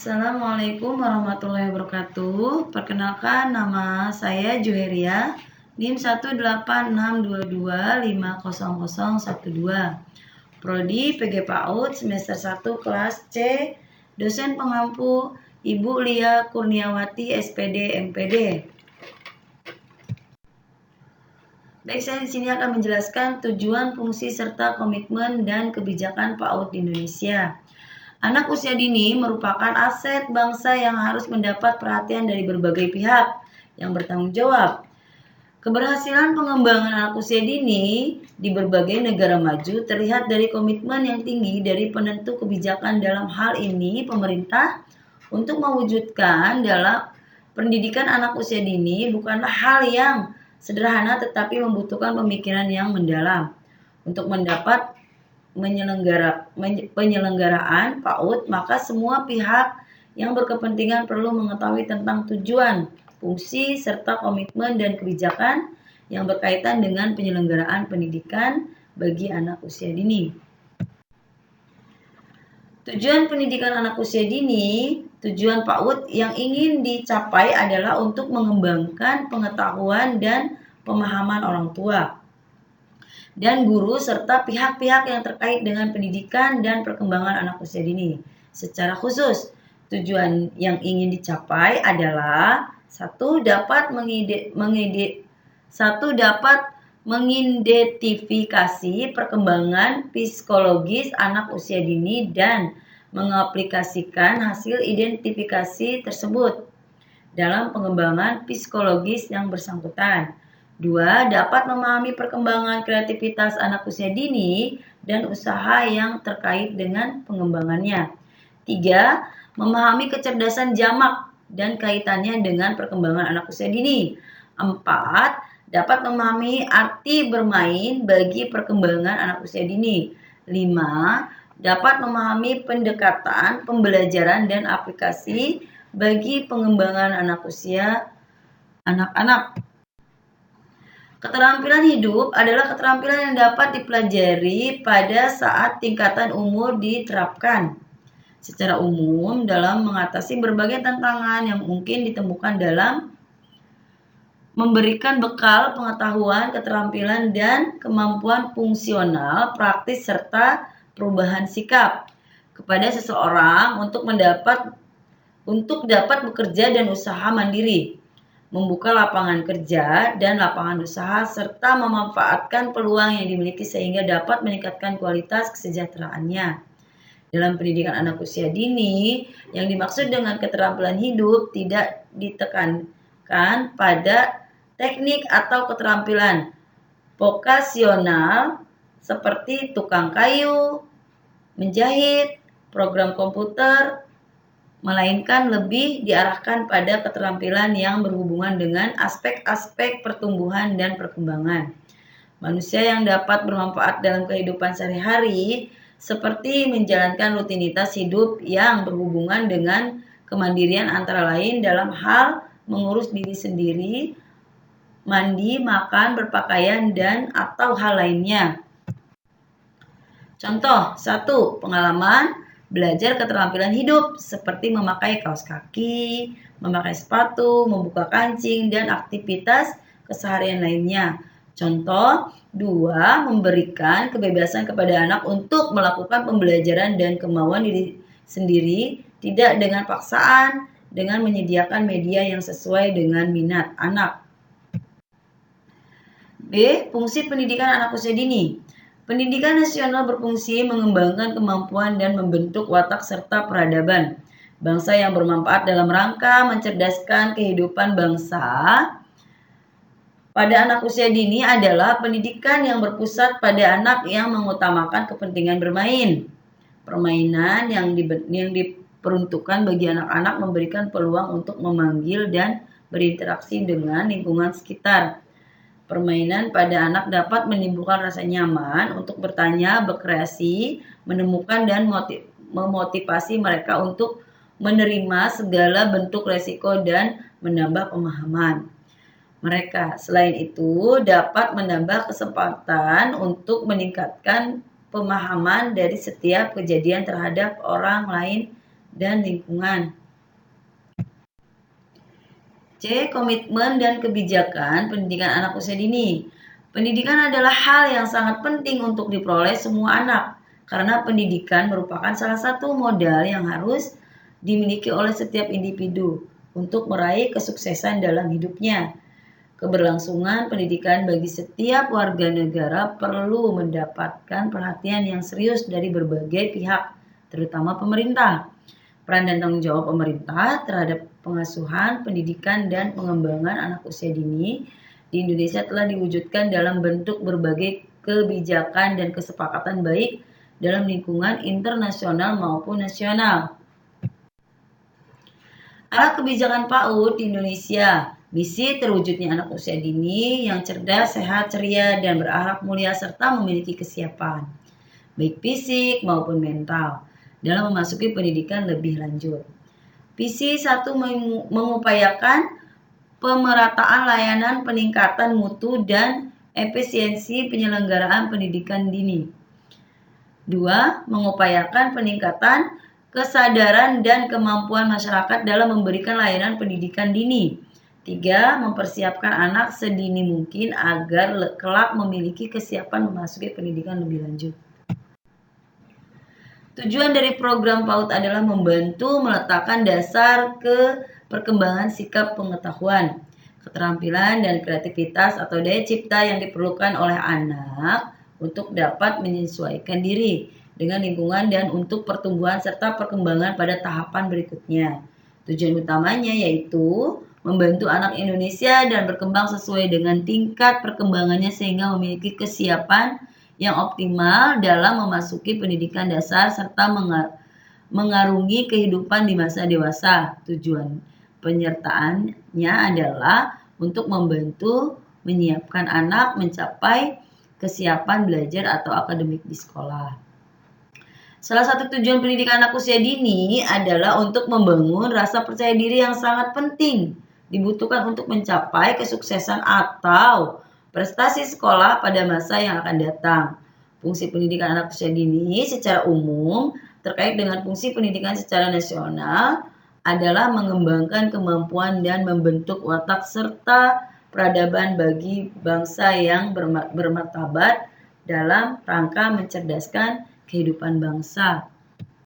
Assalamualaikum warahmatullahi wabarakatuh. Perkenalkan, nama saya Juheria, NIM 18622500012. Prodi PG PAUD semester 1 kelas C. Dosen pengampu Ibu Lia Kurniawati SPD MPD. Baik, saya di sini akan menjelaskan tujuan, fungsi, serta komitmen dan kebijakan PAUD di Indonesia. Anak usia dini merupakan aset bangsa yang harus mendapat perhatian dari berbagai pihak yang bertanggung jawab. Keberhasilan pengembangan anak usia dini di berbagai negara maju terlihat dari komitmen yang tinggi dari penentu kebijakan. Dalam hal ini, pemerintah untuk mewujudkan dalam pendidikan anak usia dini bukanlah hal yang sederhana, tetapi membutuhkan pemikiran yang mendalam. Untuk mendapat penyelenggaraan PAUD, maka semua pihak yang berkepentingan perlu mengetahui tentang tujuan, fungsi, serta komitmen dan kebijakan yang berkaitan dengan penyelenggaraan pendidikan bagi anak usia dini. Tujuan pendidikan anak usia dini, tujuan PAUD yang ingin dicapai adalah untuk mengembangkan pengetahuan dan pemahaman orang tua dan guru serta pihak-pihak yang terkait dengan pendidikan dan perkembangan anak usia dini. Secara khusus, tujuan yang ingin dicapai adalah dapat mengidentifikasi perkembangan psikologis anak usia dini dan mengaplikasikan hasil identifikasi tersebut dalam pengembangan psikologis yang bersangkutan. 2. Dapat memahami perkembangan kreativitas anak usia dini dan usaha yang terkait dengan pengembangannya. 3. Memahami kecerdasan jamak dan kaitannya dengan perkembangan anak usia dini. 4. Dapat memahami arti bermain bagi perkembangan anak usia dini. 5. Dapat memahami pendekatan, pembelajaran, dan aplikasi bagi pengembangan anak usia anak-anak. Keterampilan hidup adalah keterampilan yang dapat dipelajari pada saat tingkatan umur diterapkan secara umum dalam mengatasi berbagai tantangan yang mungkin ditemukan dalam memberikan bekal pengetahuan, keterampilan, dan kemampuan fungsional, praktis, serta perubahan sikap kepada seseorang untuk dapat bekerja dan usaha mandiri, membuka lapangan kerja dan lapangan usaha, serta memanfaatkan peluang yang dimiliki sehingga dapat meningkatkan kualitas kesejahteraannya. Dalam pendidikan anak usia dini, yang dimaksud dengan keterampilan hidup tidak ditekankan pada teknik atau keterampilan vokasional seperti tukang kayu, menjahit, program komputer, melainkan lebih diarahkan pada keterampilan yang berhubungan dengan aspek-aspek pertumbuhan dan perkembangan manusia yang dapat bermanfaat dalam kehidupan sehari-hari, seperti menjalankan rutinitas hidup yang berhubungan dengan kemandirian, antara lain dalam hal mengurus diri sendiri, mandi, makan, berpakaian, dan atau hal lainnya. Contoh 1. Pengalaman belajar keterampilan hidup seperti memakai kaos kaki, memakai sepatu, membuka kancing, dan aktivitas keseharian lainnya. Contoh 2. Memberikan kebebasan kepada anak untuk melakukan pembelajaran dan kemauan diri sendiri, tidak dengan paksaan, dengan menyediakan media yang sesuai dengan minat anak. B. Fungsi pendidikan anak usia dini. Pendidikan nasional berfungsi mengembangkan kemampuan dan membentuk watak serta peradaban bangsa yang bermanfaat dalam rangka mencerdaskan kehidupan bangsa. Pada anak usia dini adalah pendidikan yang berpusat pada anak yang mengutamakan kepentingan bermain. Permainan yang diperuntukkan bagi anak-anak memberikan peluang untuk memanggil dan berinteraksi dengan lingkungan sekitar. Permainan pada anak dapat menimbulkan rasa nyaman untuk bertanya, berkreasi, menemukan, dan memotivasi mereka untuk menerima segala bentuk resiko dan menambah pemahaman mereka. Selain itu, dapat menambah kesempatan untuk meningkatkan pemahaman dari setiap kejadian terhadap orang lain dan lingkungan. C. Komitmen dan kebijakan pendidikan anak usia dini. Pendidikan adalah hal yang sangat penting untuk diperoleh semua anak, karena pendidikan merupakan salah satu modal yang harus dimiliki oleh setiap individu untuk meraih kesuksesan dalam hidupnya. Keberlangsungan pendidikan bagi setiap warga negara perlu mendapatkan perhatian yang serius dari berbagai pihak, terutama pemerintah. Peran dan tanggung jawab pemerintah terhadap pengasuhan, pendidikan, dan pengembangan anak usia dini di Indonesia telah diwujudkan dalam bentuk berbagai kebijakan dan kesepakatan baik dalam lingkungan internasional maupun nasional. Arah kebijakan PAUD di Indonesia, misi terwujudnya anak usia dini yang cerdas, sehat, ceria, dan berakhlak mulia serta memiliki kesiapan, baik fisik maupun mental, dalam memasuki pendidikan lebih lanjut. Visi 1 mengupayakan pemerataan layanan peningkatan mutu dan efisiensi penyelenggaraan pendidikan dini. 2. Mengupayakan peningkatan kesadaran dan kemampuan masyarakat dalam memberikan layanan pendidikan dini. 3. Mempersiapkan anak sedini mungkin agar kelak memiliki kesiapan memasuki pendidikan lebih lanjut. Tujuan dari program PAUD adalah membantu meletakkan dasar ke perkembangan sikap pengetahuan, keterampilan, dan kreativitas atau daya cipta yang diperlukan oleh anak untuk dapat menyesuaikan diri dengan lingkungan dan untuk pertumbuhan serta perkembangan pada tahapan berikutnya. Tujuan utamanya yaitu membantu anak Indonesia dan berkembang sesuai dengan tingkat perkembangannya sehingga memiliki kesiapan yang optimal dalam memasuki pendidikan dasar serta mengarungi kehidupan di masa dewasa. Tujuan penyertaannya adalah untuk membantu menyiapkan anak mencapai kesiapan belajar atau akademik di sekolah. Salah satu tujuan pendidikan anak usia dini adalah untuk membangun rasa percaya diri yang sangat penting dibutuhkan untuk mencapai kesuksesan atau prestasi sekolah pada masa yang akan datang. Fungsi pendidikan anak usia dini secara umum terkait dengan fungsi pendidikan secara nasional adalah mengembangkan kemampuan dan membentuk watak serta peradaban bagi bangsa yang bermartabat dalam rangka mencerdaskan kehidupan bangsa.